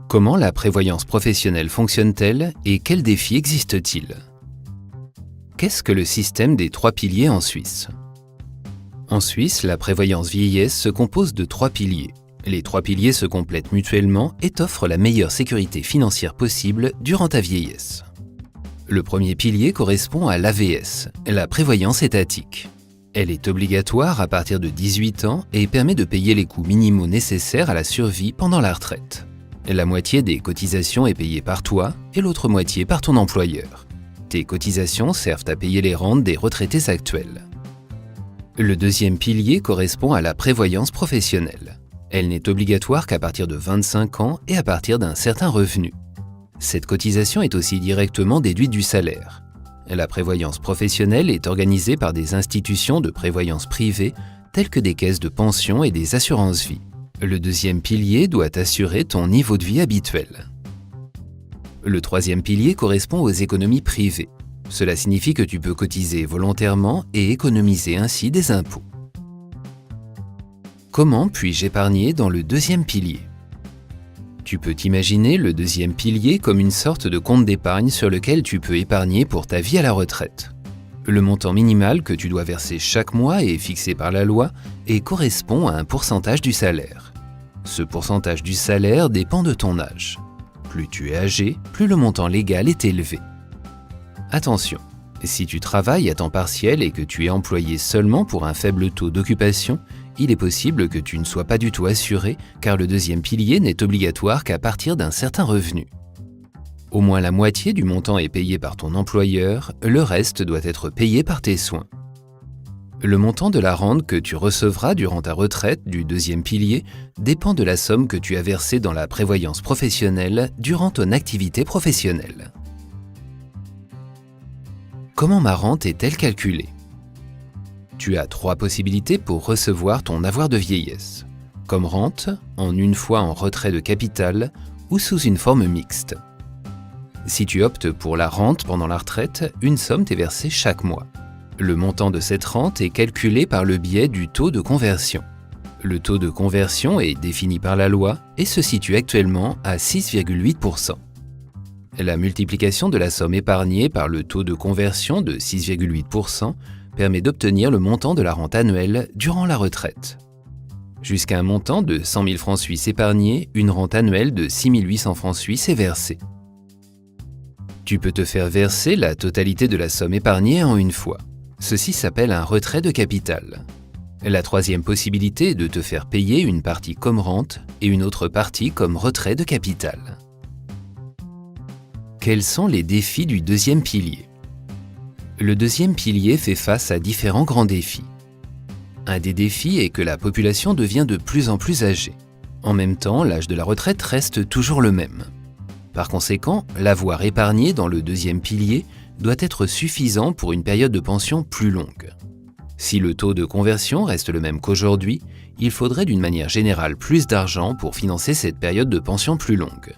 Comment la prévoyance professionnelle fonctionne-t-elle et quels défis existent-ils? Qu'est-ce que le système des 3 piliers en Suisse? En Suisse, la prévoyance vieillesse se compose de 3 piliers. Les 3 piliers se complètent mutuellement et t'offrent la meilleure sécurité financière possible durant ta vieillesse. Le premier pilier correspond à l'AVS, la prévoyance étatique. Elle est obligatoire à partir de 18 ans et permet de payer les coûts minimaux nécessaires à la survie pendant la retraite. La moitié des cotisations est payée par toi et l'autre moitié par ton employeur. Tes cotisations servent à payer les rentes des retraités actuels. Le deuxième pilier correspond à la prévoyance professionnelle. Elle n'est obligatoire qu'à partir de 25 ans et à partir d'un certain revenu. Cette cotisation est aussi directement déduite du salaire. La prévoyance professionnelle est organisée par des institutions de prévoyance privée telles que des caisses de pension et des assurances-vie. Le deuxième pilier doit assurer ton niveau de vie habituel. Le troisième pilier correspond aux économies privées. Cela signifie que tu peux cotiser volontairement et économiser ainsi des impôts. Comment puis-je épargner dans le deuxième pilier? Tu peux t'imaginer le deuxième pilier comme une sorte de compte d'épargne sur lequel tu peux épargner pour ta vie à la retraite. Le montant minimal que tu dois verser chaque mois est fixé par la loi et correspond à un pourcentage du salaire. Ce pourcentage du salaire dépend de ton âge. Plus tu es âgé, plus le montant légal est élevé. Attention, si tu travailles à temps partiel et que tu es employé seulement pour un faible taux d'occupation, il est possible que tu ne sois pas du tout assuré car le deuxième pilier n'est obligatoire qu'à partir d'un certain revenu. Au moins la moitié du montant est payé par ton employeur, le reste doit être payé par tes soins. Le montant de la rente que tu recevras durant ta retraite du deuxième pilier dépend de la somme que tu as versée dans la prévoyance professionnelle durant ton activité professionnelle. Comment ma rente est-elle calculée? Tu as 3 possibilités pour recevoir ton avoir de vieillesse. Comme rente, en une fois en retrait de capital ou sous une forme mixte. Si tu optes pour la rente pendant la retraite, une somme t'est versée chaque mois. Le montant de cette rente est calculé par le biais du taux de conversion. Le taux de conversion est défini par la loi et se situe actuellement à 6,8%. La multiplication de la somme épargnée par le taux de conversion de 6,8% permet d'obtenir le montant de la rente annuelle durant la retraite. Jusqu'à un montant de 100 000 francs suisses épargnés, une rente annuelle de 6 800 francs suisses est versée. Tu peux te faire verser la totalité de la somme épargnée en une fois. Ceci s'appelle un retrait de capital. La troisième possibilité est de te faire payer une partie comme rente et une autre partie comme retrait de capital. Quels sont les défis du deuxième pilier? Le deuxième pilier fait face à différents grands défis. Un des défis est que la population devient de plus en plus âgée. En même temps, l'âge de la retraite reste toujours le même. Par conséquent, l'avoir épargné dans le deuxième pilier doit être suffisant pour une période de pension plus longue. Si le taux de conversion reste le même qu'aujourd'hui, il faudrait d'une manière générale plus d'argent pour financer cette période de pension plus longue.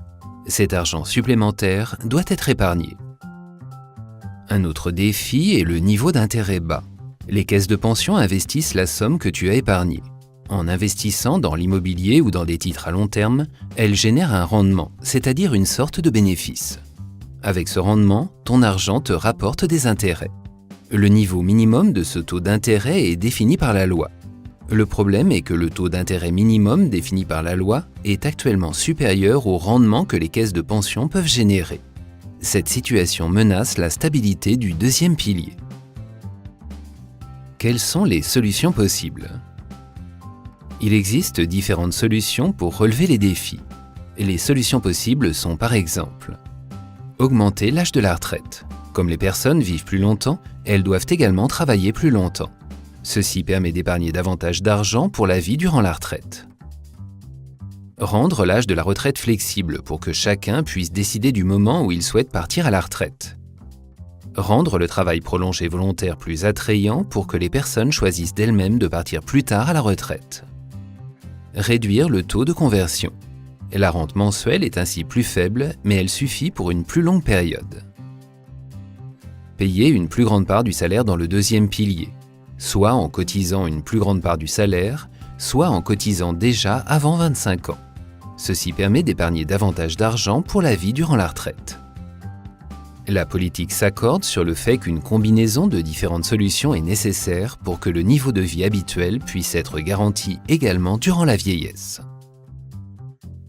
Cet argent supplémentaire doit être épargné. Un autre défi est le niveau d'intérêt bas. Les caisses de pension investissent la somme que tu as épargnée. En investissant dans l'immobilier ou dans des titres à long terme, elles génèrent un rendement, c'est-à-dire une sorte de bénéfice. Avec ce rendement, ton argent te rapporte des intérêts. Le niveau minimum de ce taux d'intérêt est défini par la loi. Le problème est que le taux d'intérêt minimum défini par la loi est actuellement supérieur au rendement que les caisses de pension peuvent générer. Cette situation menace la stabilité du deuxième pilier. Quelles sont les solutions possibles? Il existe différentes solutions pour relever les défis. Les solutions possibles sont par exemple augmenter l'âge de la retraite. Comme les personnes vivent plus longtemps, elles doivent également travailler plus longtemps. Ceci permet d'épargner davantage d'argent pour la vie durant la retraite. Rendre l'âge de la retraite flexible pour que chacun puisse décider du moment où il souhaite partir à la retraite. Rendre le travail prolongé volontaire plus attrayant pour que les personnes choisissent d'elles-mêmes de partir plus tard à la retraite. Réduire le taux de conversion. La rente mensuelle est ainsi plus faible, mais elle suffit pour une plus longue période. Payer une plus grande part du salaire dans le deuxième pilier, soit en cotisant une plus grande part du salaire, soit en cotisant déjà avant 25 ans. Ceci permet d'épargner davantage d'argent pour la vie durant la retraite. La politique s'accorde sur le fait qu'une combinaison de différentes solutions est nécessaire pour que le niveau de vie habituel puisse être garanti également durant la vieillesse.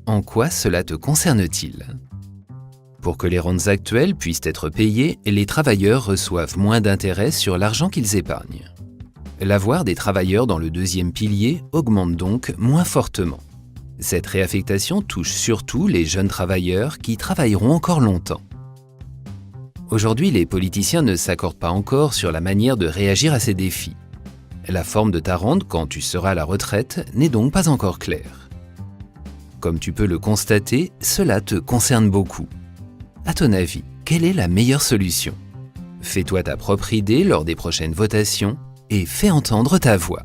En quoi cela te concerne-t-il ? Pour que les rentes actuelles puissent être payées, les travailleurs reçoivent moins d'intérêts sur l'argent qu'ils épargnent. L'avoir des travailleurs dans le deuxième pilier augmente donc moins fortement. Cette réaffectation touche surtout les jeunes travailleurs qui travailleront encore longtemps. Aujourd'hui, les politiciens ne s'accordent pas encore sur la manière de réagir à ces défis. La forme de ta rente quand tu seras à la retraite n'est donc pas encore claire. Comme tu peux le constater, cela te concerne beaucoup. À ton avis, quelle est la meilleure solution ? Fais-toi ta propre idée lors des prochaines votations et fais entendre ta voix.